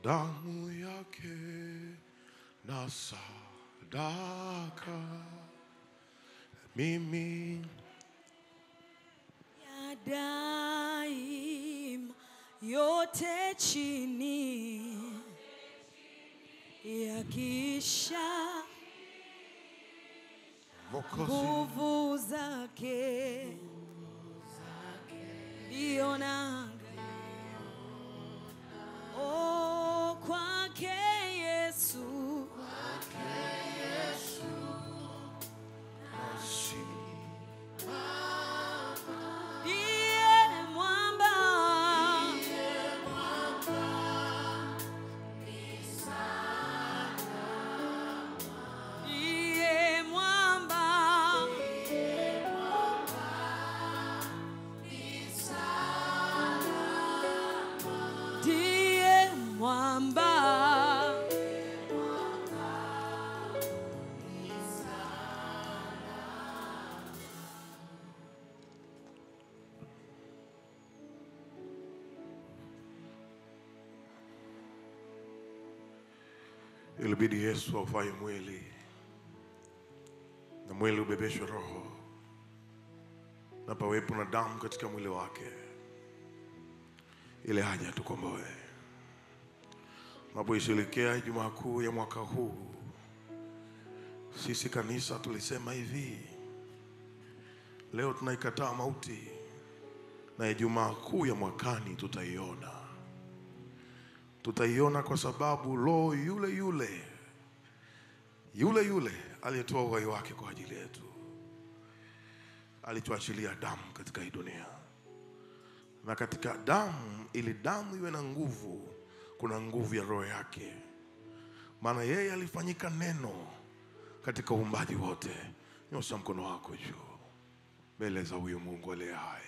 damu yake na sadaka mimi ya daima yote chini ya kisha nguvu zake iona oh kwake Yesu ilibidi Yesu avae mwili na mwili ubebeshwe roho na pawepo na damu katika mwili wake ile haja tukomboe. Tunapoisherehekea Ijumaa Kuu ya mwaka huu, sisi kanisa tulisema hivi, leo tunaikataa mauti na Ijumaa Kuu ya mwakani tutaiona. Tutaiona kwa sababu roho yule aliyetoa uhai wake kwa ajili yetu alituachilia damu katika hii dunia. Na katika damu, ili damu iwe na nguvu, kuna nguvu ya roho yake. Maana yeye alifanyika neno katika uumbaji wote. Nyosha mkono wako juu mbele za huyu Mungu aliye hai.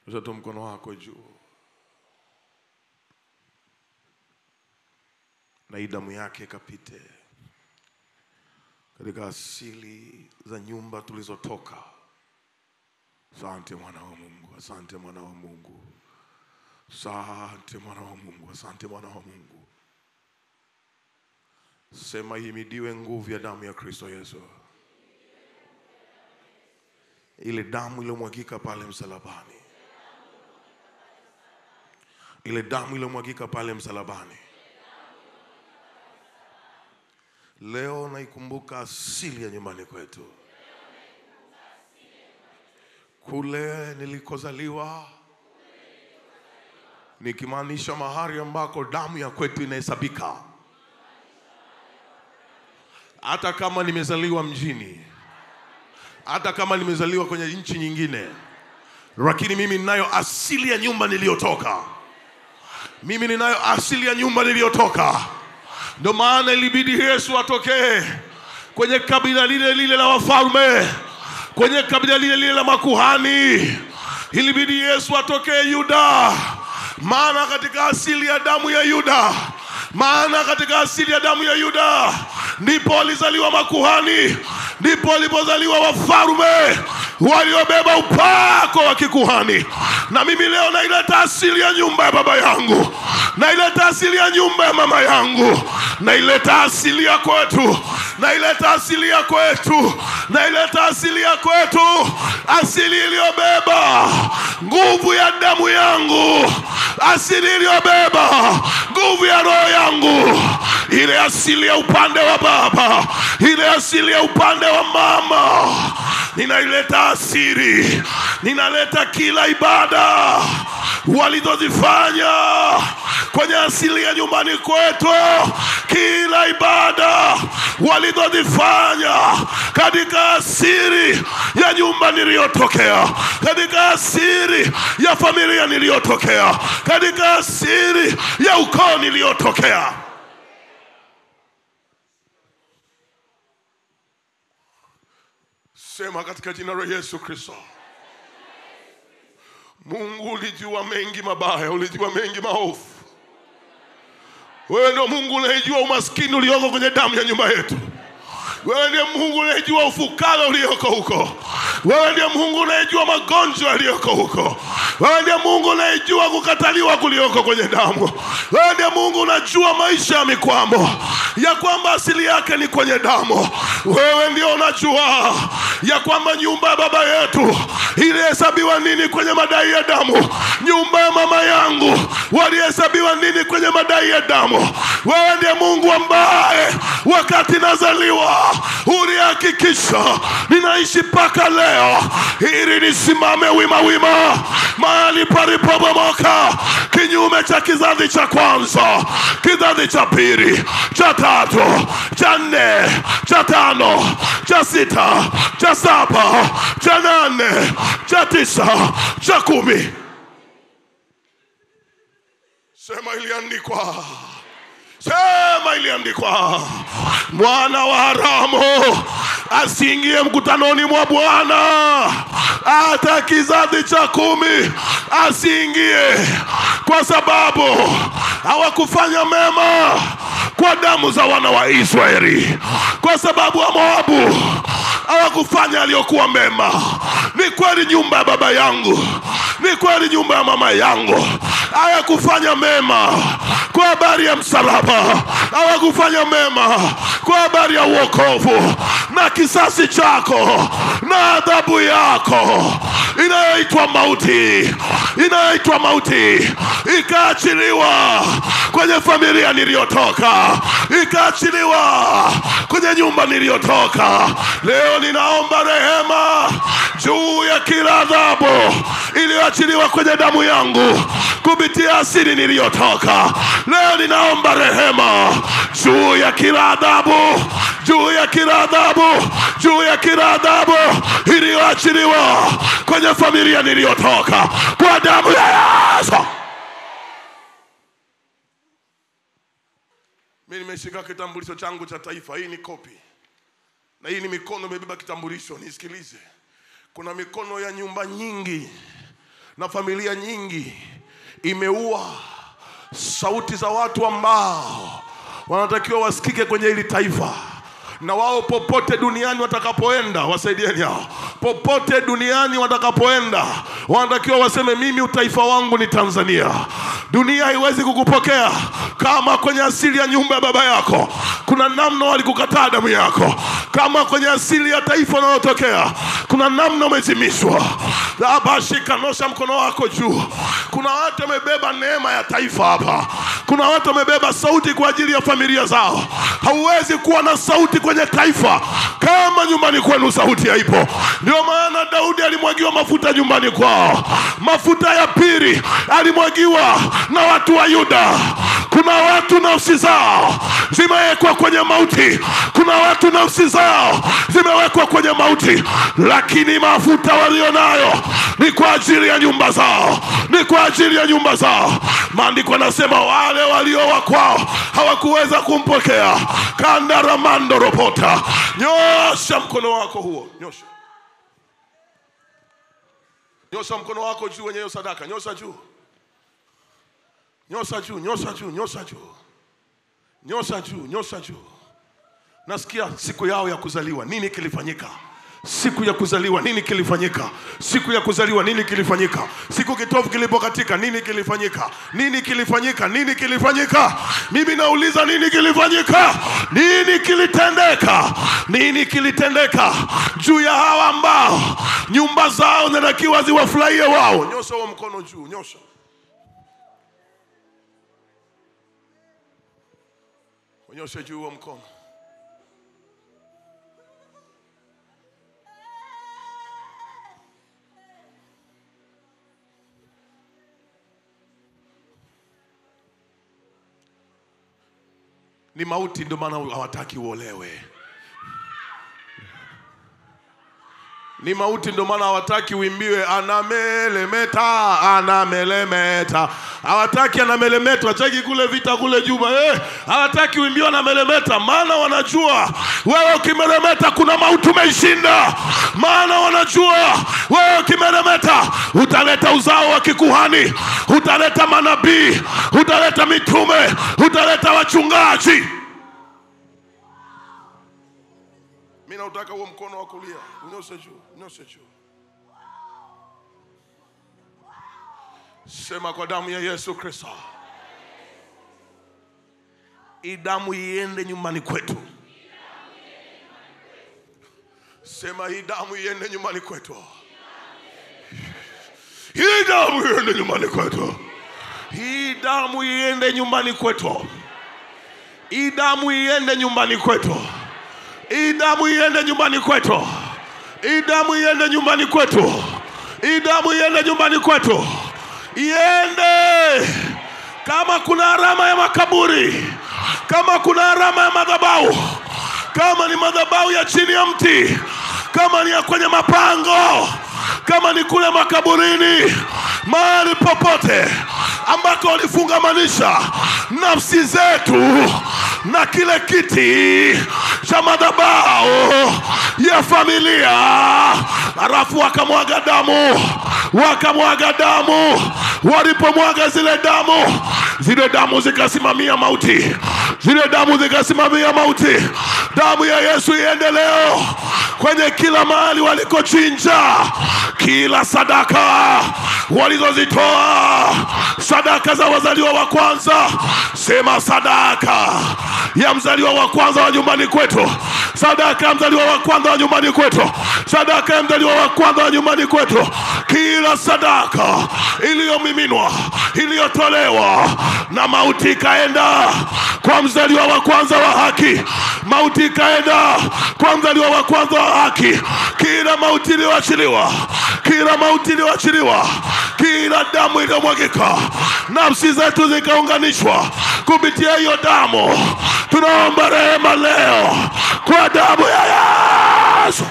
Nyosha tu mkono wako juu. Na hii damu yake kapite katika asili za nyumba tulizotoka. Asante mwana wa Mungu, asante mwana wa Mungu, asante mwana wa Mungu, asante mwana wa Mungu. Sema ihimidiwe nguvu ya damu ya Kristo Yesu. Ile damu iliyomwagika pale msalabani. Ile damu iliyomwagika pale msalabani. Leo naikumbuka asili ya nyumbani kwetu. Kule nilikozaliwa, nikimaanisha mahali ambako damu ya kwetu inahesabika. Hata kama nimezaliwa mjini, hata kama nimezaliwa kwenye nchi nyingine, lakini mimi ninayo asili ya nyumba niliyotoka. Mimi ninayo asili ya nyumba niliyotoka. Ndio maana ilibidi Yesu atokee kwenye kabila lile la wafalme, kwenye kabila lile la makuhani. Ilibidi Yesu atokee Yuda. Maana katika asili ya damu ya Yuda, ndipo alizaliwa makuhani, ndipo alipozaliwa wafalme waliobeba upako wa kikuhani. Na mimi leo naileta asili ya nyumba ya baba yangu, naileta asili ya nyumba ya mama yangu, naileta asili ya kwetu, naileta asili ya kwetu, naileta asili ya kwetu, asili iliyobeba nguvu ya damu yangu, asili iliyobeba nguvu ya roho yangu, ile asili ya upande wa baba, ile asili ya upande wa mama. Ninaileta asili, ninaleta kila ibada walizozifanya kwenye asili ya nyumbani kwetu, kila ibada walizozifanya katika asili ya nyumba niliyotokea, katika asili ya familia niliyotokea, katika asili ya ukoo niliyotokea. Sema katika jina la Yesu Kristo. Mungu, ulijua mengi mabaya, ulijua mengi maovu. Wewe ndio Mungu unayejua umaskini ulioko kwenye damu ya nyumba yetu. Wewe ndiye Mungu unayejua ufukara ulioko huko. Wewe ndiye Mungu unayejua magonjwa yaliyoko huko. Wewe ndiye Mungu unayejua kukataliwa kulioko kwenye damu. Wewe ndiye Mungu unajua maisha ya mikwamo, ya kwamba asili yake ni kwenye damu. Wewe ndio unajua ya kwamba nyumba ya baba yetu ilihesabiwa nini kwenye madai ya damu. Nyumba ya mama yangu walihesabiwa nini kwenye madai ya damu. Wewe ndiye Mungu ambaye wakati nazaliwa ulihakikisha ninaishi mpaka leo, ili nisimame wima wima mahali palipobomoka, kinyume cha kizazi cha kwanza, kizazi cha pili, cha tatu, cha nne, cha tano, cha sita, cha saba, cha nane, cha tisa, cha 10. Sema iliandikwa. Sema iliandikwa. Mwana wa haramu asiingie mkutanoni mwa Bwana. Hata kizazi cha 10 asiingie, kwa sababu hawakufanya mema kwa damu za wana wa Israeli. Kwa sababu wa Moabu hawakufanya aliyokuwa mema. Ni kweli nyumba ya baba yangu, ni kweli nyumba ya mama yangu hawakufanya mema kwa habari ya msalaba, hawakufanya mema kwa habari ya wokovu, na kisasi chako na adhabu yako inayoitwa mauti, inayoitwa mauti ikaachiliwa kwenye familia niliyotoka, ikaachiliwa kwenye nyumba niliyotoka. Leo ninaomba rehema juu ya kila adhabu iliyoachiliwa kwenye damu yangu kupitia asili niliyotoka. Leo ninaomba rehema juu ya kila adhabu, juu ya kila adhabu, juu ya kila adhabu iliyoachiliwa kwenye familia niliyotoka, kwa damu ya Yesu. Mimi nimeshika kitambulisho changu cha taifa. Hii ni kopi, na hii ni mikono imebeba kitambulisho. Nisikilize, kuna mikono ya nyumba nyingi na familia nyingi imeua sauti za watu ambao wanatakiwa wasikike kwenye hili taifa. Na wao popote duniani watakapoenda, wasaidieni hao. Popote duniani watakapoenda, wanatakiwa waseme mimi utaifa wangu ni Tanzania. Dunia haiwezi kukupokea kama kwenye asili ya nyumba ya baba yako kuna namna walikukataa damu yako. Kama kwenye asili ya taifa unalotokea kuna namna umezimishwa. Kanosha mkono wako juu. Kuna watu wamebeba neema ya taifa hapa. Kuna watu wamebeba sauti kwa ajili ya familia zao. Hauwezi kuwa na sauti kwenye taifa kama nyumbani kwenu sauti haipo. Ndio maana Daudi alimwagiwa mafuta nyumbani kwao. Mafuta ya pili alimwagiwa na watu wa Yuda. Kuna watu nafsi zao zimewekwa kwenye mauti. Kuna watu nafsi zao zimewekwa kwenye mauti, lakini mafuta walionayo ni kwa ajili ya nyumba zao, ni kwa ajili ya nyumba zao. Maandiko yanasema wale waliowa kwao hawakuweza kumpokea. Kanda ramando ropota. Nyosha mkono wako huo, nyosha. Nyosha mkono wako juu wenye hiyo sadaka, nyosha juu. Nyosha juu, nyosha juu, nyosha juu. Nyosha juu, nyosha juu. Nasikia siku yao ya kuzaliwa, nini kilifanyika? Siku ya kuzaliwa nini kilifanyika? Siku ya kuzaliwa nini kilifanyika? Siku kitovu kilipokatika nini kilifanyika? Nini kilifanyika? Nini kilifanyika? Mimi nauliza nini kilifanyika? Nini kilitendeka? Nini kilitendeka juu ya hawa ambao nyumba zao zinatakiwa ziwafurahie wao? Nyosha huo mkono juu, nyosha. Nyosha juu huo mkono. Ni mauti, ndio maana hawataki uolewe. Ni mauti, ndio maana hawataki uimbiwe anamelemeta, anamelemeta. Hawataki anamelemeta, wataki kule vita kule Juba. Hawataki uimbiwe anamelemeta, maana wanajua wewe ukimelemeta kuna mauti umeshinda. Maana wanajua wewe ukimelemeta utaleta uzao wa kikuhani, utaleta manabii, utaleta mitume, utaleta wachungaji. Mimi nataka huo mkono wa kulia unyoshe juu, unyoshe juu. Sema kwa damu ya Yesu Kristo. Hii damu iende nyumbani kwetu. Sema hii damu iende nyumbani kwetu. Hii damu iende nyumbani kwetu. Hii damu iende nyumbani kwetu. Hii damu iende nyumbani kwetu. Hii damu iende nyumbani kwetu. Hii damu iende nyumbani kwetu. Hii damu iende nyumbani kwetu. Iende. Kama kuna alama ya makaburi, kama kuna alama ya madhabahu, kama ni madhabahu ya chini ya mti, kama ni ya kwenye mapango, kama ni kule makaburini, mahali popote ambako walifungamanisha nafsi zetu na kile kiti cha madhabahu ya familia, halafu wakamwaga damu. Walipomwaga zile damu zikasimamia mauti. Damu ya Yesu iende leo kwenye kila mahali walikochinja, kila sadaka walizozitoa, sadaka za wazaliwa wa kwanza. Sema sadaka ya mzaliwa wa kwanza wa nyumbani kwetu. Sadaka ya mzaliwa wa kwanza wa nyumbani kwetu. Sadaka ya mzaliwa wa kwanza wa nyumbani kwetu. Kila sadaka iliyomiminwa, iliyotolewa na mauti ikaenda kwa mzaliwa wa kwanza wa haki. Mauti ikaenda kwa mzaliwa wa kwanza wa haki. Kila mauti iliyoachiliwa, kila damu iliyomwagika, nafsi zetu zikaunganishwa kupitia hiyo damu. Tunaomba rehema leo kwa damu ya Yesu.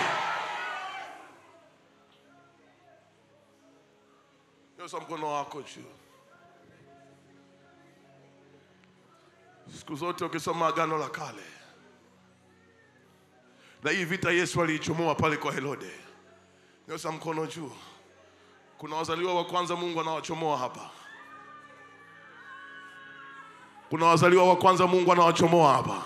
Nyosha mkono wako juu. Siku zote ukisoma Agano la Kale, na hii vita Yesu aliichomoa pale kwa Herode. Nyosha mkono juu. Kuna wazaliwa wa kwanza Mungu anawachomoa hapa. Kuna wazaliwa wa kwanza Mungu anawachomoa hapa.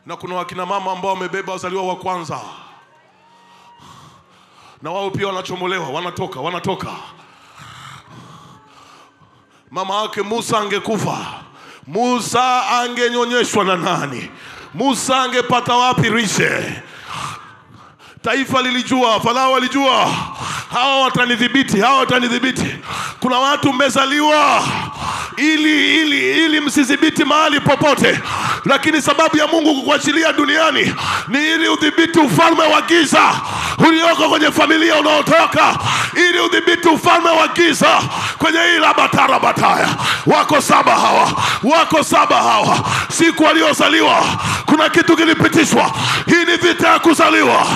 Na kuna wakina mama ambao wamebeba wazaliwa wa kwanza, na wao pia wanachomolewa, wanatoka. Mama yake Musa angekufa, Musa angenyonyeshwa na nani? Musa angepata wapi lishe? Taifa lilijua, Farao alijua, hawa watanidhibiti. Kuna watu mmezaliwa ili msidhibiti mahali popote, lakini sababu ya Mungu kukuachilia duniani ni ili udhibiti ufalme wa giza ulioko kwenye familia unaotoka, ili udhibiti ufalme wa giza kwenye ila bataya. Wako saba hawa. Siku waliozaliwa kuna kitu kilipitishwa. Hii ni vita ya kuzaliwa.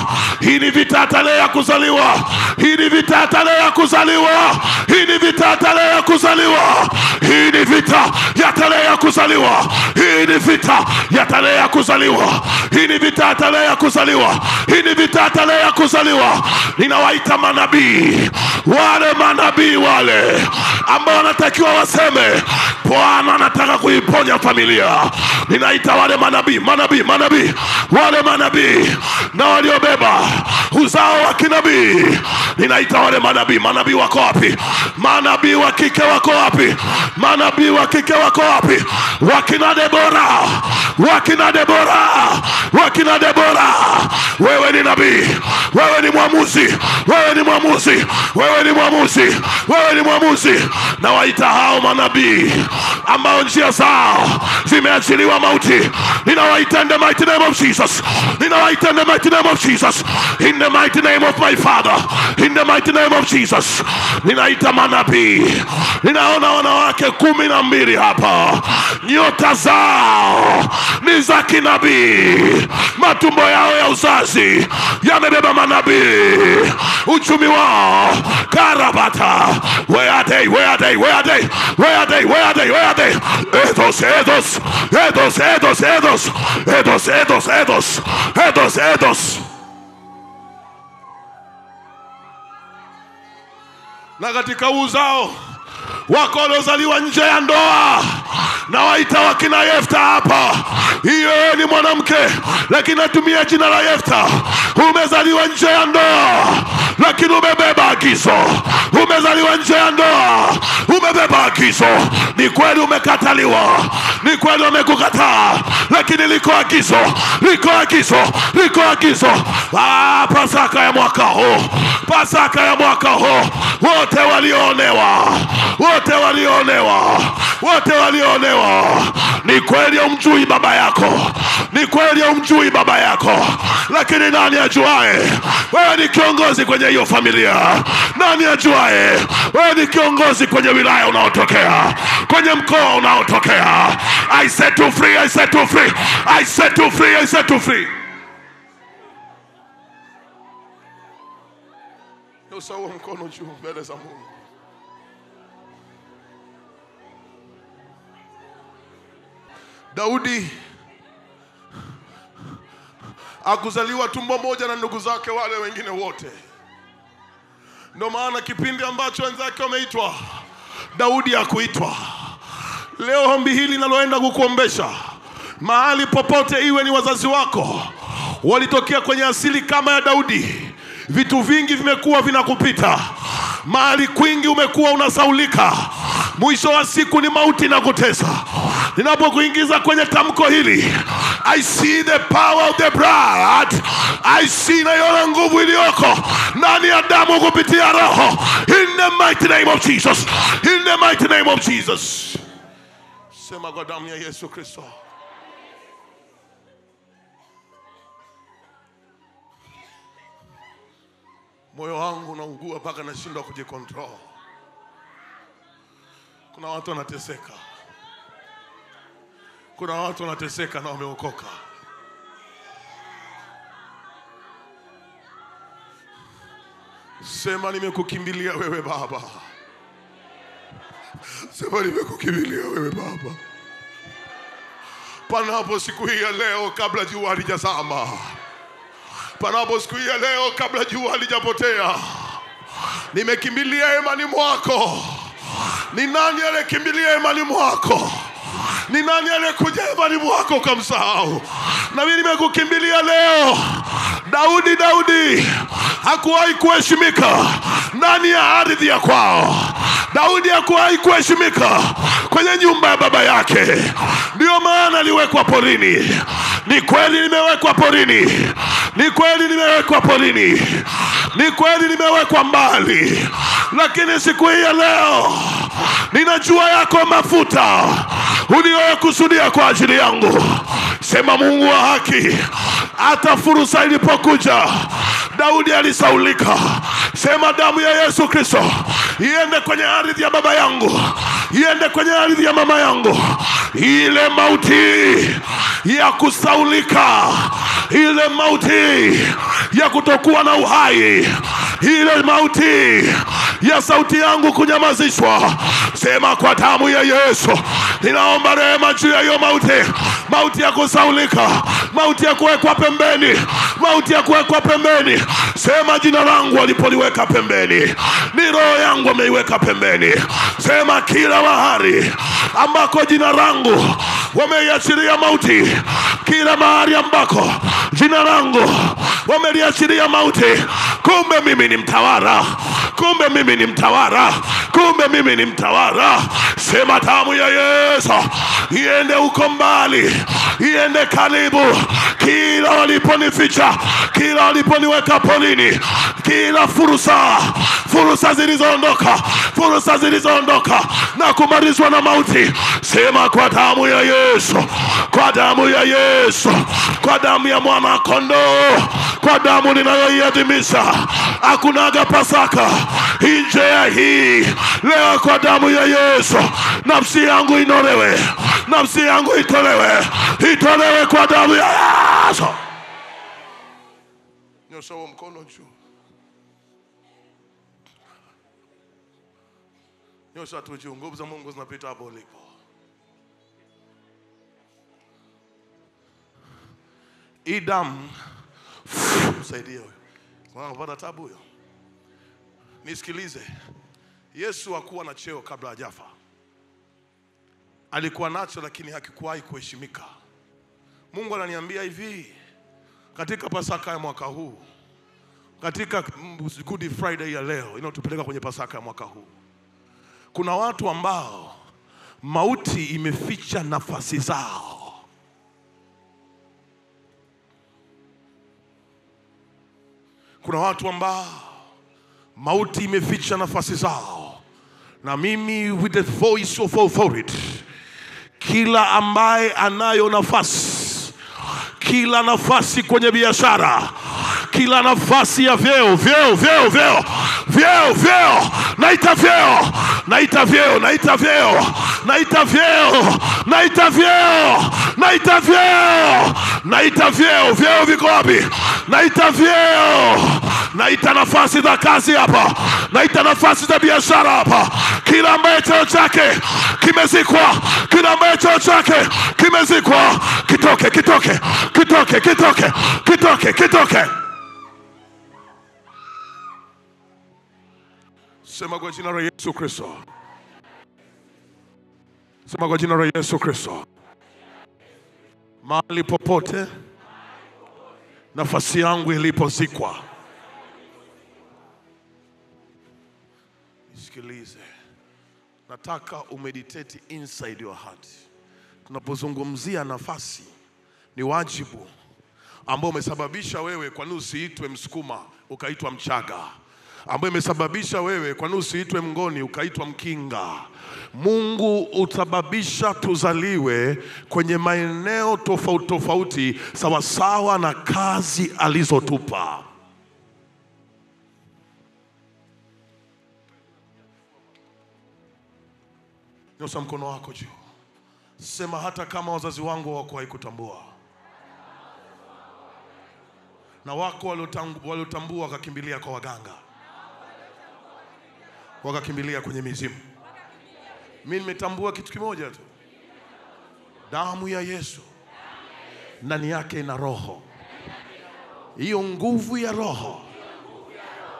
Hii ni vita ya tarehe ya kuzaliwa. Hii ni vita ya tarehe ya kuzaliwa. Hii ni vita ya tarehe ya kuzaliwa. Hii ni vita ya tarehe ya kuzaliwa. Hii ni vita ya tarehe ya kuzaliwa. Hii ni vita ya tarehe ya kuzaliwa. Hii ni vita ya tarehe ya kuzaliwa. Ninawaita manabii, wale manabii wale ambao wanatakiwa waseme Bwana anataka kuiponya familia. Ninaita wale manabii, wale manabii na waliobeba uzao wa kinabii. Ninaita wale manabii wako wapi? Manabii wa kike wako wapi? Manabii wa kike wako wapi? Wakina Debora. Wewe ni nabii, wewe ni mwamuzi. Na waita hao manabii ambao njia zao zimeachiliwa mauti. Ninawaita in the mighty name of Jesus. In the mighty name of my Father. In the mighty name of Jesus. Ninaita manabii. Ninaona wanawake 12 hapa. Nyota zao ni za kinabii. Matumbo yao ya uzazi yamebeba manabii. Uchumi wao karabata. Where are they? Edos. Na katika uzao wako waliozaliwa nje ya ndoa, na waita wakina Yefta hapa. Hiyo ni mwanamke, lakini natumia jina la Yefta. Umezaliwa nje ya ndoa, lakini umebeba agizo. Umezaliwa nje ya ndoa, umebeba agizo. Ni kweli umekataliwa, ni kweli umekukataa, lakini liko agizo, liko agizo, liko agizo. Pasaka ya mwaka huu, Pasaka ya mwaka huu, wote walioonewa, wote walioonewa, wote walioonewa. Ni kweli umjui baba yako, ni kweli umjui baba yako, lakini nani ajuae wewe ni kiongozi kwenye hiyo familia? Nani ajuae wewe ni kiongozi kwenye wilaya unaotokea, kwenye mkoa unaotokea? I set you free, I set you free, I set you free, I set you free. Usawa mkono juu mbele za Mungu. Daudi akuzaliwa tumbo moja na ndugu zake wale wengine wote. Ndio maana kipindi ambacho wenzake wameitwa, Daudi hakuitwa. Leo ombi hili naloenda kukuombesha, mahali popote, iwe ni wazazi wako walitokea kwenye asili kama ya Daudi, vitu vingi vimekuwa vinakupita, mahali kwingi umekuwa unasaulika, mwisho wa siku ni mauti na kutesa. Ninapokuingiza kwenye tamko hili, I see the power of the blood. I see na yona nguvu iliyoko ndani ya damu kupitia roho. In the mighty name of Jesus, in the mighty name of Jesus. Sema kwa damu ya Yesu Kristo. Moyo wangu unaugua mpaka nashindwa kujikontrol. Kuna watu wanateseka, kuna watu wanateseka na wameokoka. Sema nimekukimbilia wewe Baba, sema nimekukimbilia wewe Baba. Panapo siku hii ya leo kabla jua halijazama, panapo siku hii ya leo kabla jua halijapotea, nimekimbilia imani mwako. Ni nani aliyekimbilia imani mwako? Ni nani aliyekuja imani mwako ukamsahau? Na mimi nimekukimbilia leo. Daudi hakuwahi kuheshimika ndani ya ardhi ya kwao. Daudi hakuwahi kuheshimika kwenye nyumba ya baba yake, ndio maana aliwekwa porini. Ni kweli nimewekwa porini, ni kweli nimewekwa porini, ni kweli nimewekwa mbali, lakini siku hii ya leo ninajua yako mafuta uliyokusudia kwa ajili yangu. Sema Mungu wa haki, hata fursa ilipokuja Daudi alisaulika. Sema damu ya Yesu Kristo iende kwenye ardhi ya baba yangu, iende kwenye ardhi ya mama yangu. Ile mauti ya kusaulika, ile mauti ya kutokuwa na uhai, ile mauti ya sauti yangu kunyamazishwa, sema kwa damu ya Yesu ninaomba rehema juu ya hiyo mauti. Mauti ya kusaulika, mauti ya kuwekwa pembeni, mauti ya kuwekwa pembeni. Sema jina langu walipoliweka pembeni, ni roho yangu wameiweka pembeni. Sema kila mahali ambako jina langu wameiachilia mauti, kila mahali ambako jina langu wameliachilia mauti, kumbe mimi ni mtawala, kumbe mimi ni mtawala, kumbe mimi ni mtawala. Sema damu ya Yesu iende uko mbali, iende karibu, kila waliponificha, kila waliponiweka polini, kila fursa zilizoondoka, fursa zilizoondoka na kumalizwa na mauti. Sema kwa damu ya Yesu, kwa damu ya Yesu, kwa damu ya mwana kondoo, kwa damu ninayoiadhimisha. Hakunaga Pasaka nje ya hii. Leo kwa damu ya Yesu nafsi yangu inolewe, nafsi yangu itolewe, itolewe kwa damu ya Yesu. Nyosha mkono juu, nyosha tu juu. Nguvu za Mungu zinapita hapo ulipo. Idam msaidie huyo, unapata tabu huyo. Nisikilize, Yesu hakuwa na cheo kabla hajafa. Alikuwa nacho lakini hakikuwahi kuheshimika. Mungu ananiambia hivi, katika Pasaka ya mwaka huu katika Good Friday ya leo inayotupeleka kwenye Pasaka ya mwaka huu, kuna watu ambao mauti imeficha nafasi zao. Kuna watu ambao mauti imeficha nafasi zao. Na mimi with the voice of authority, kila ambaye anayo nafasi, kila nafasi kwenye biashara, kila nafasi ya vyeo, naita vyeo, naita vyeo, naita vyeo, naita vyeo, naita vyeo, naita vyeo, naita vyeo. Vyeo viko wapi? Naita vyeo, naita nafasi za kazi hapa, naita nafasi za biashara hapa. Kila ambaye cheo chake kimezikwa, kila ambaye cheo chake kimezikwa, kitoke, kitoke, kitoke, kitoke, kitoke, kitoke. Sema kwa jina la Yesu Kristo. Sema kwa jina la Yesu Kristo. Mahali popote nafasi yangu ilipozikwa, sikilize, nataka umeditate inside your heart. Tunapozungumzia nafasi, ni wajibu ambao umesababisha wewe kwa nini usiitwe Msukuma ukaitwa Mchaga, ambao imesababisha wewe kwa nini usiitwe Mngoni ukaitwa Mkinga. Mungu utababisha tuzaliwe kwenye maeneo tofauti tofauti sawa sawa na kazi alizotupa. Nyosha mkono wako juu. Sema hata kama wazazi wangu hawakuwahi kutambua, na wako waliotambua wakakimbilia kwa waganga, wakakimbilia kwenye mizimu. Mimi nimetambua kitu kimoja tu. Damu ya Yesu ndani yake ina roho. Hiyo nguvu ya roho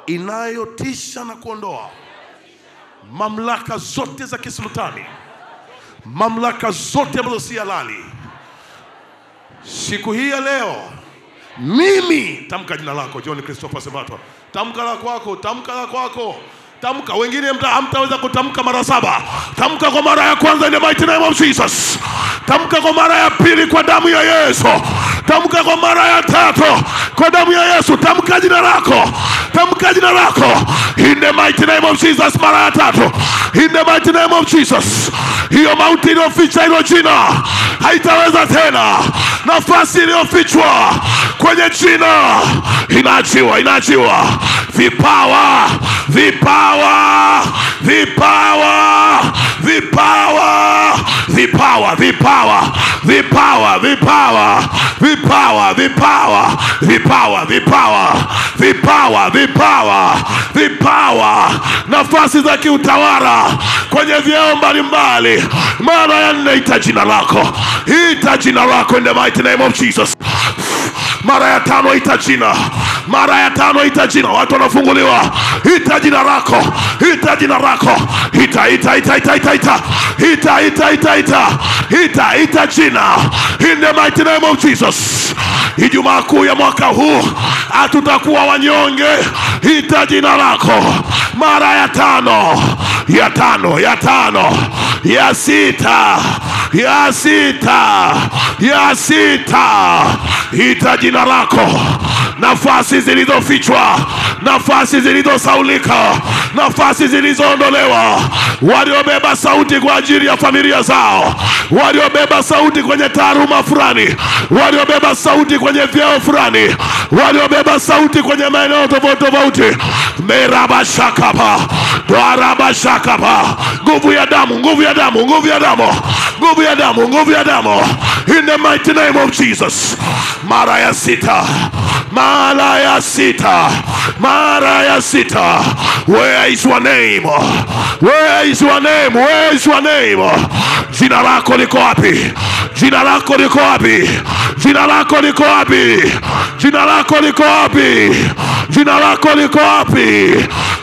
inayotisha na kuondoa mamlaka zote za kisultani, mamlaka zote ambazo si halali. Siku hii ya leo, mimi tamka jina lako John Christopher Sebatwa. Tamka la kwako, tamka la kwako. Tamka, wengine hamtaweza kutamka mara 7. Tamka kwa mara ya kwanza in the mighty name of Jesus. Tamka kwa mara ya pili kwa damu ya Yesu. Tamka kwa mara ya 3 kwa damu ya Yesu. Tamka jina lako. Tamka jina lako in the mighty name of Jesus mara ya 3. In the mighty name of Jesus. Hiyo mauti iliyoficha hilo jina haitaweza tena. Nafasi iliyofichwa kwenye jina inaachiwa, inaachiwa. Vipawa, vipawa, vipawa, vipawa, vipawa, vipawa, vipawa, vipawa, vipawa, vipawa, vipawa, vipawa, vipawa, vipawa, vipawa, nafasi za kiutawala kwenye vyeo mbalimbali. Mara ya 4 ita jina lako, ita jina lako in the mighty name of Jesus. Mara ya 5 ita jina, mara ya 5 ita jina. Watu wanafunguliwa, ita jina lako, ita jina lako, ita ita ita ita ita ita ita ita ita ita ita jina in the mighty name of Jesus. Ijumaa kuu ya mwaka huu hatutakuwa wanyonge. Ita jina lako mara ya 5, ya 5, ya 5, ya 6, ya 6, ya 6. Ita jina lako. Nafasi zilizofichwa, nafasi zilizosaulika, nafasi zilizoondolewa. Waliobeba sauti kwa ajili ya familia zao, waliobeba sauti kwenye taaluma fulani, waliobeba sauti kwenye vyeo fulani, waliobeba sauti kwenye maeneo tofauti tofauti. Meraba shakapa, dwaraba shakapa. Nguvu ya damu, nguvu ya damu, nguvu ya damu, nguvu ya damu, nguvu ya damu in the mighty name of Jesus. Mara ya 6, mara ya 6, mara ya 6. Where is your name? Where is your name? Where is your name? Jina lako liko wapi? Jina lako liko wapi? Jina lako liko wapi? Jina lako liko wapi? Jina lako liko wapi?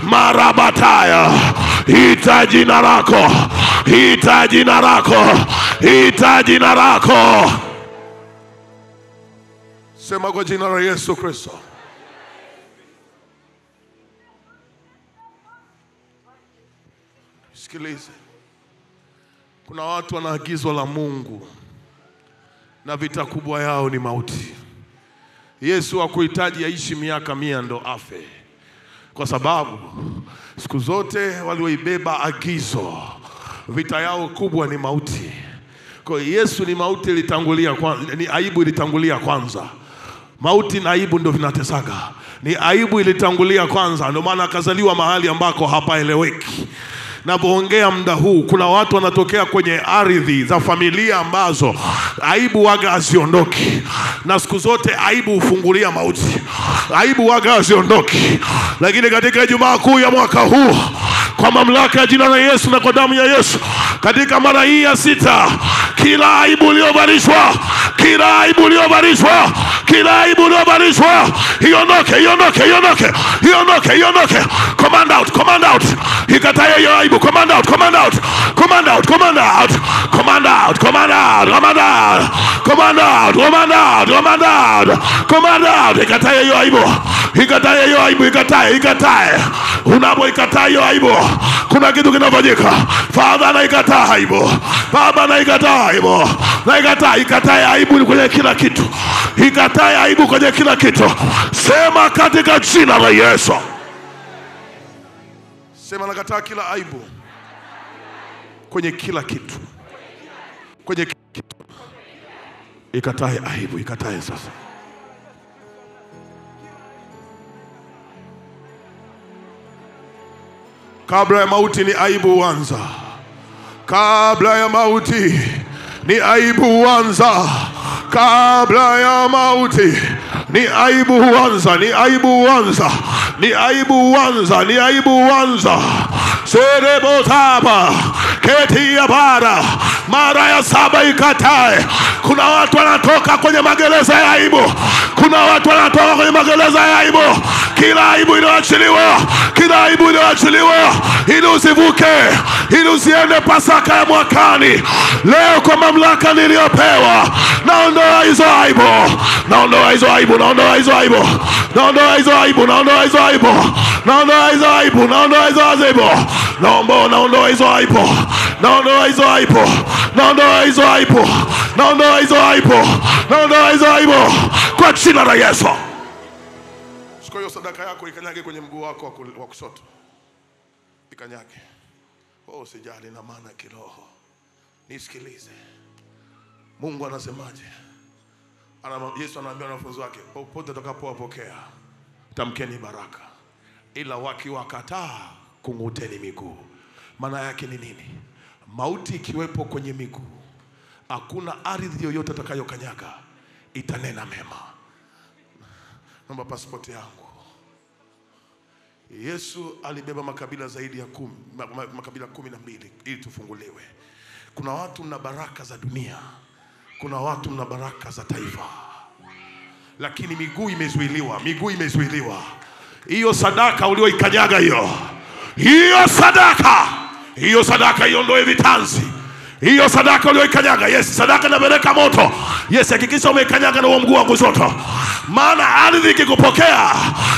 Marabataya. Ita jina lako, ita jina lako, ita jina lako. Sema kwa jina la Yesu Kristo. Sikilize. Kuna watu wana agizo la Mungu na vita kubwa yao ni mauti. Yesu hakuhitaji aishi miaka 100 ndo afe, kwa sababu siku zote walioibeba agizo vita yao kubwa ni mauti. Kwa Yesu ni mauti ilitangulia kwanza, ni aibu ilitangulia kwanza. Mauti na aibu ndio vinatesaga. Ni aibu ilitangulia kwanza, ndio maana akazaliwa mahali ambako hapaeleweki. Napoongea muda huu, kuna watu wanatokea kwenye ardhi za familia ambazo aibu waga haziondoki, na siku zote aibu hufungulia mauti. Aibu waga haziondoki, lakini katika Ijumaa Kuu ya mwaka huu, kwa mamlaka ya jina la Yesu na kwa damu ya Yesu, katika mara hii ya 6, kila aibu iliyobarishwa, kila aibu iliyobarishwa, kila aibu iliyobarishwa iondoke, iondoke, iondoke, iondoke, iondoke. Command out, command out. Ikataye hiyo aibu. Command out, command out, command out, command out, command out, command out, command out, command out, command out, command out, command out. Ikataye hiyo aibu, ikataye hiyo aibu, ikataye, ikataye. Unapoikataa hiyo aibu, kuna kitu kinafanyika. Father, na ikataa aibu. Baba, na ikataa aibu. Na ikataye aibu kwenye kila kitu. Ikataye aibu kwenye kila kitu. Sema katika jina la Yesu. Sema nakataa kila aibu kwenye kila kitu. Kwenye kila kitu. Ikataye aibu, ikataye sasa. Kabla ya mauti ni aibu huanza. Kabla ya mauti ni aibu huanza. Kabla ya mauti ni aibu huanza, ni aibu huanza, ni aibu huanza, ni aibu huanza. Serebo taba keti ya bara mara ya 7 ikatae. Kuna watu wanatoka kwenye magereza ya aibu. Kuna watu wanatoka kwenye magereza ya aibu. Kila aibu iliyoachiliwa, kila aibu iliyoachiliwa, ili usivuke, ili usiende Pasaka ya mwakani. Leo kwa mamlaka niliyopewa, naondoa hizo aibu, naondoa hizo aibu, naondoa hizo aibu, naondoa hizo aibu, naondoa hizo aibu, naondoa hizo aibu, naondoa hizo aibu, naondoa hizo aibu, naondoa hizo aibu, naondoa hizo aibu, naondoa hizo aibu, naondoa hizo aibu kwa jina la Yesu. Chukua hiyo sadaka yako, ikanyage kwenye mguu wako wa kushoto. Ikanyage. Usijali na maana kiroho. Nisikilize. Mungu anasemaje? Yesu anaambia wanafunzi wake, popote utakapowapokea, tamkeni baraka. Ila wakiwakataa, kung'uteni miguu. Maana yake ni nini? Mauti ikiwepo kwenye miguu, hakuna ardhi yoyote atakayokanyaga itanena mema. Naomba pasipoti yangu. Yesu alibeba makabila zaidi ya 10, makabila 12 ili tufunguliwe. Kuna watu mna baraka za dunia, kuna watu mna baraka za taifa, lakini miguu imezuiliwa, miguu imezuiliwa. Hiyo sadaka ulioikanyaga hiyo sadaka iondoe vitanzi. Hiyo sadaka ulioikanyaga, yes, sadaka inapeleka moto. Yes, hakikisha umeikanyaga na huo mguu wa kushoto. Maana ardhi ikikupokea,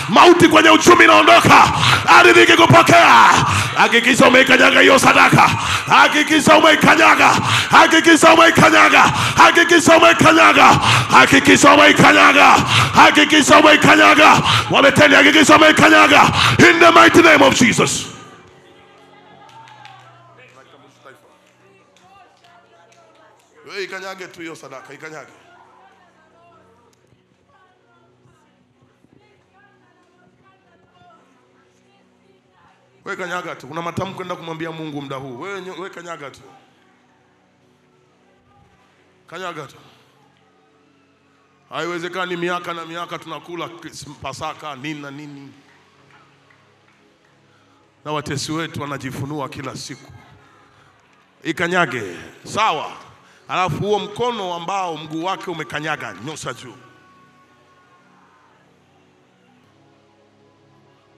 mauti kwenye uchumi inaondoka. Ardhi ikikupokea, hakikisha umeikanyaga hiyo sadaka. Hakikisha umeikanyaga, hakikisha umeikanyaga, hakikisha umeikanyaga, hakikisha umeikanyaga, hakikisha umeikanyaga. Wameteni, hakikisha umeikanyaga in the mighty name of Jesus. Wewe ikanyage tu hiyo sadaka, ikanyage. Wewe kanyaga tu. Kuna matamko kwenda kumwambia Mungu muda huu. Wewe kanyaga tu. Kanyaga tu. Haiwezekani miaka na miaka tunakula Pasaka nini na nini. Na watesi wetu wanajifunua kila siku. Ikanyage. Sawa. Alafu huo mkono ambao mguu wake umekanyaga, nyosha juu.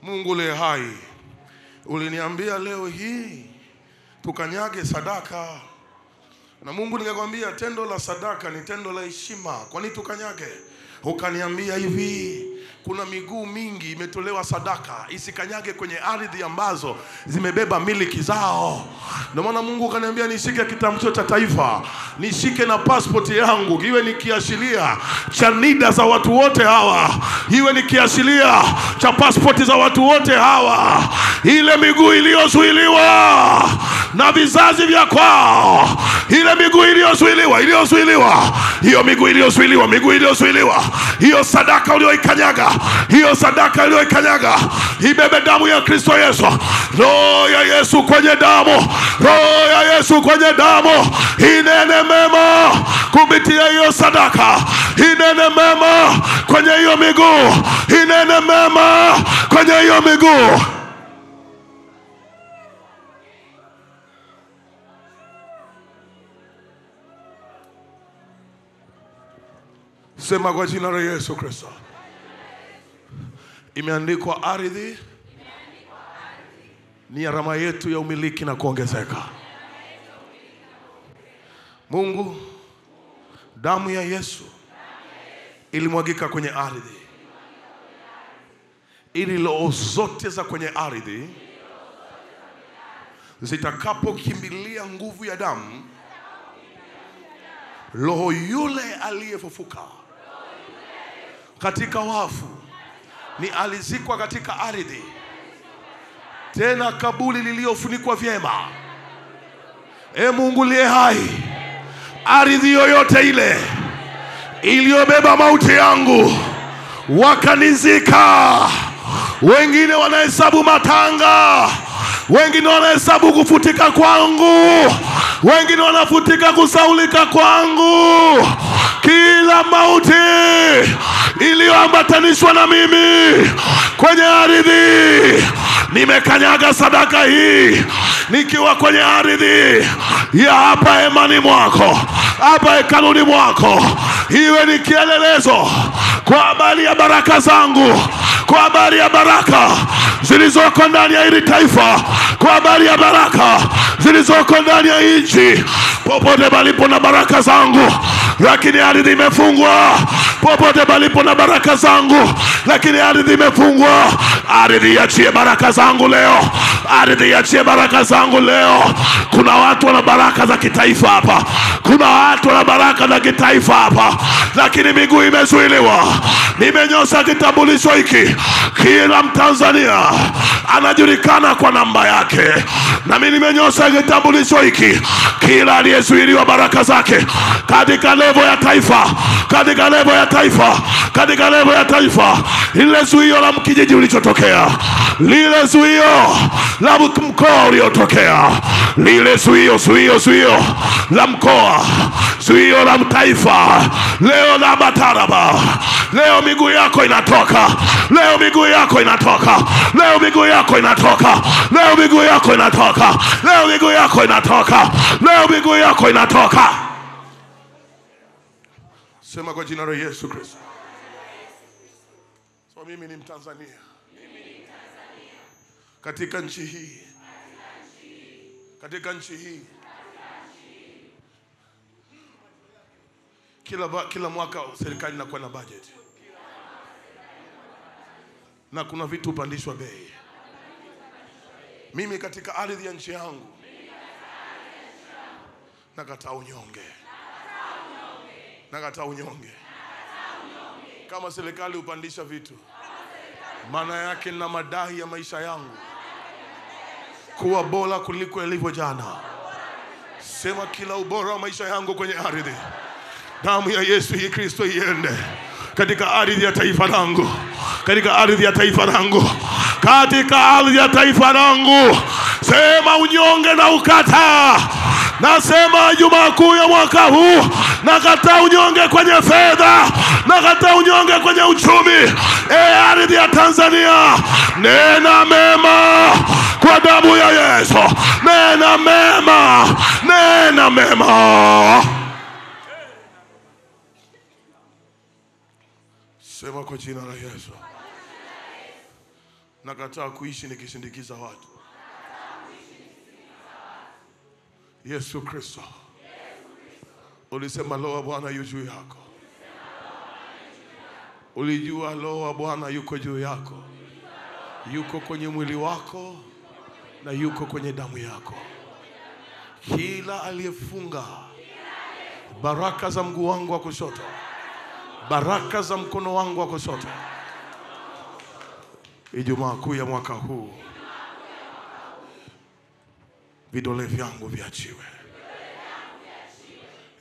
Mungu le hai, uliniambia leo hii tukanyage sadaka. Na Mungu ningekwambia tendo la sadaka ni tendo la heshima. Kwa nini tukanyage? ukaniambia hivi, kuna miguu mingi imetolewa sadaka, isikanyage kwenye ardhi ambazo zimebeba miliki zao. Ndio maana Mungu kaniambia nishike kitambulisho cha taifa, nishike na passport yangu, iwe ni kiashiria cha NIDA za watu wote hawa, iwe ni kiashiria cha passport za watu wote hawa. Ile miguu iliyozuiliwa na vizazi vya kwao, ile miguu iliyozuiliwa, hiyo miguu iliyozuiliwa, hiyo sadaka ulioikanyaga, ibebe damu ya Kristo Yesu. Roho ya Yesu kwenye damu, inene mema kupitia hiyo sadaka, inene mema kwenye hiyo miguu, inene mema kwenye hiyo miguu. Sema kwa jina la Yesu Kristo. Imeandikwa ardhi ni alama yetu ya umiliki na kuongezeka. Mungu, damu ya Yesu ilimwagika kwenye ardhi, ili roho zote za kwenye ardhi zitakapokimbilia nguvu ya damu, roho yule aliyefufuka katika wafu ni alizikwa katika ardhi, tena kaburi lililofunikwa vyema. Mungu liye hai, ardhi yoyote ile iliyobeba mauti yangu wakanizika. Wengine wanahesabu matanga, wengine wanahesabu kufutika kwangu, wengine wanafutika kusaulika kwangu. Kila mauti iliyoambatanishwa na mimi kwenye ardhi, nimekanyaga sadaka hii nikiwa kwenye ardhi ya hapa hemani mwako, hapa hekaluni mwako, iwe ni kielelezo kwa habari ya baraka zangu, kwa habari ya baraka zilizoko ndani ya hili taifa, kwa habari ya baraka zilizoko ndani ya nchi. Popote palipo na baraka zangu lakini ardhi imefungwa, popote palipo na baraka zangu lakini ardhi imefungwa, ardhi iachie baraka zangu leo, ardhi iachie baraka zangu leo. Kuna watu wana baraka za kitaifa hapa, kuna watu wana baraka za kitaifa hapa, lakini miguu imezuiliwa. Nimenyosha kitambulisho hiki, kila Mtanzania anajulikana kwa namba yake. Na mimi nimenyosha kitambulisho hiki, kila aliyezuiliwa baraka zake katika levo ya taifa, katika levo ya taifa, katika levo ya taifa. Lile zuio la mkijiji ulichotokea, lile zuio la mkoa uliotokea, lile zuio la mkoa, zuio la taifa, leo la mataraba, leo miguu yako inatoka, leo miguu yako inatoka, leo miguu yako inatoka, leo miguu yako inatoka, leo miguu yako inatoka, leo miguu yako inatoka. Sema kwa jina la Yesu Kristo. So mimi ni Mtanzania katika nchi hii, katika nchi hii. Kila mwaka serikali inakuwa na budget, na kuna vitu upandishwa bei. Mimi katika ardhi ya nchi yangu nakataa unyonge, nakataa unyonge. Kama serikali upandisha vitu, maana yake na madai ya maisha yangu kuwa bora kuliko ilivyo jana. Sema kila ubora wa maisha yangu kwenye ardhi, damu ya Yesu Kristo iende katika ardhi ya taifa langu, katika ardhi ya taifa langu, katika ardhi ya taifa langu. Sema unyonge na ukata. Nasema Jumaa Kuu ya mwaka huu nakataa unyonge kwenye fedha, nakataa unyonge kwenye uchumi. Ardhi ya Tanzania, nena mema kwa damu ya Yesu, nena mema, nena mema. Sema kwa jina la Yesu. Nakataa kuishi nikishindikiza watu. Yesu Kristo, ulisema Roho wa Bwana yu juu yako, Ulijua Roho wa Bwana yuko juu yako, yuko kwenye mwili wako na yuko kwenye damu yako. Kila aliyefunga baraka za mguu wangu wa kushoto, baraka za mkono wangu wa kushoto, Ijumaa Kuu ya mwaka huu, vidole vyangu viachiwe.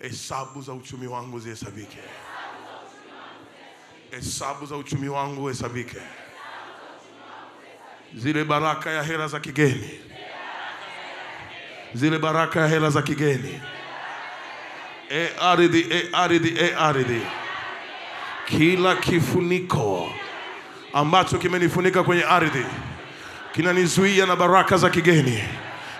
Hesabu za uchumi wangu zihesabike. Hesabu za uchumi wangu hesabike. Zile baraka ya hela za kigeni, zile baraka ya hela za kigeni, ardhi, kila kifuniko ambacho kimenifunika kwenye ardhi kinanizuia na baraka za kigeni,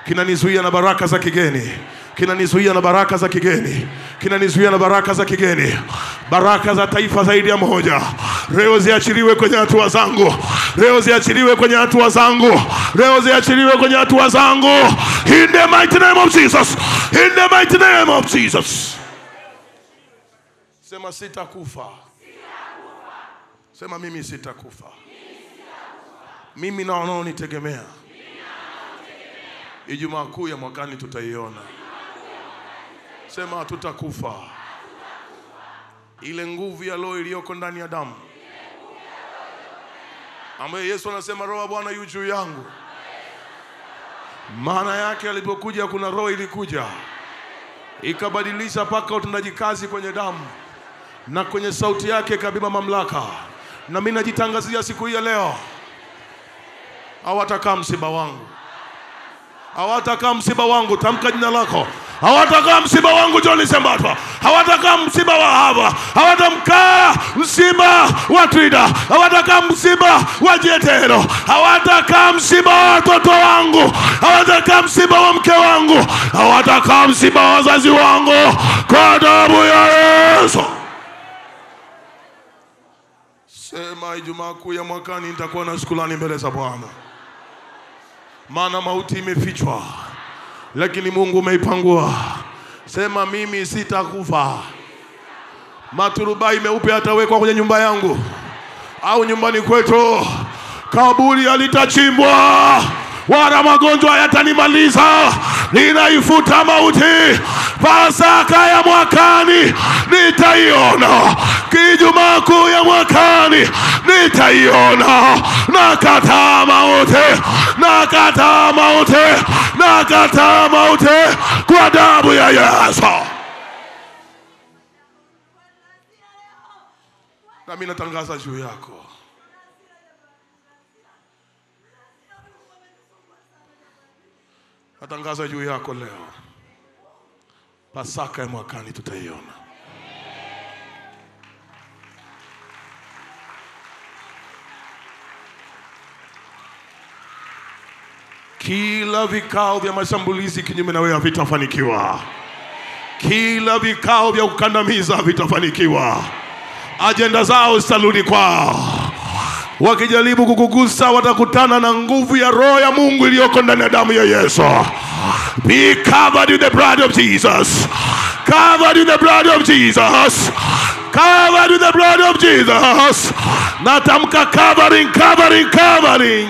kinanizuia na baraka za kigeni, kinanizuia na baraka za kigeni, kinanizuia na baraka za kigeni. Baraka za taifa zaidi ya moja leo ziachiliwe kwenye hatua zangu, leo ziachiliwe kwenye hatua zangu, leo ziachiliwe kwenye hatua zangu, in the mighty name of Jesus, in the mighty name of Jesus. Sema sitakufa. Sema mimi sitakufa. Mimi na wanaonitegemea. Ijumaa Kuu ya mwakani tutaiona. Sema hatutakufa. Ile nguvu ya Roho iliyoko ndani ya damu, ambaye Yesu anasema Roho wa Bwana yu juu yangu. Maana yake alipokuja kuna roho ilikuja ikabadilisha paka utendaji kazi kwenye damu, na kwenye sauti yake kabeba mamlaka. Na mimi najitangazia siku hii ya leo, hawatakaa msiba wangu, hawatakaa msiba wangu. Tamka jina lako. Hawatakaa msiba wangu John Sembatwa, hawatakaa msiba wa Hava, hawatakaa msiba wa Trida, hawatakaa msiba wa Jetero, hawatakaa msiba wa watoto wangu, hawatakaa msiba wa mke wangu, hawatakaa msiba wa wazazi wangu, kwa damu ya Yesu. Sema Ijumaa Kuu ya mwakani nitakuwa na shukrani mbele za Bwana. Maana mauti imefichwa, lakini Mungu umeipangua. Sema mimi sitakufa. Maturubai meupe atawekwa kwenye nyumba yangu au nyumbani kwetu. Kaburi halitachimbwa, wala magonjwa yatanimaliza. Ninaifuta mauti. Pasaka ya mwakani nitaiona, Ijumaa Kuu ya mwakani nitaiona. Nakataa mauti, nakataa mauti, nakataa mauti kwa damu ya Yesu. Na mimi natangaza juu yako, natangaza juu yako leo, Pasaka ya mwakani tutaiona. Kila vikao vya mashambulizi kinyume na wewe vitafanikiwa. Kila vikao vya kukandamiza vitafanikiwa. Ajenda zao zitarudi kwao. Wakijaribu kukugusa watakutana na nguvu ya Roho ya Mungu iliyoko ndani ya damu ya Yesu. Be covered in the blood of Jesus. Covered in the blood of Jesus. Covered in the blood of Jesus. Natamka covering, covering, covering.